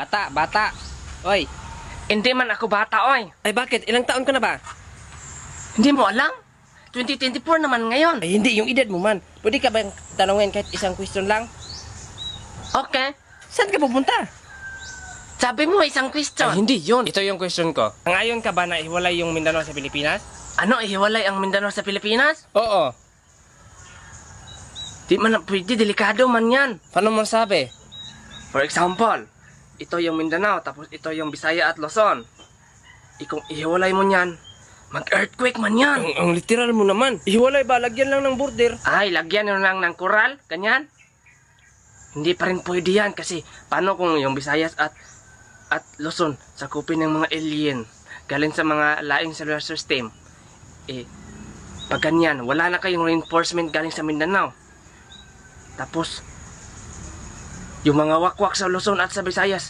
Bata. Oy, Hindi man ako bata, oy. ay bakit? Ilang taon ka na ba? Hindi mo alam? 2024 naman ngayon. Ay hindi, yung edad mo man. Pwede ka bang tanungin kahit isang question lang? Okay. Saan ka pupunta? Sabi mo isang question. Ay hindi yun. Ito yung question ko. Ngayon ka ba na iwalay yung Mindanao sa Pilipinas? Ano, ihiwalay ang Mindanao sa Pilipinas? Oo. Di man na pwede, delikado man yan. Paano mo sabi? For example, ito yung Mindanao, tapos ito yung Bisaya at Luzon. Kung ihiwalay mo yan, mag-earthquake man yan. Ang literal mo naman. Ihiwalay ba? Lagyan lang ng border. Ay, lagyan nyo lang ng koral, ganyan. Hindi pa rin pwede yan kasi paano kung yung Visayas at Luzon sakupin ng mga alien galing sa mga laing solar system. Pag ganyan, wala na kayong reinforcement galing sa Mindanao. Tapos, yung mga wakwak sa Luzon at sa Visayas,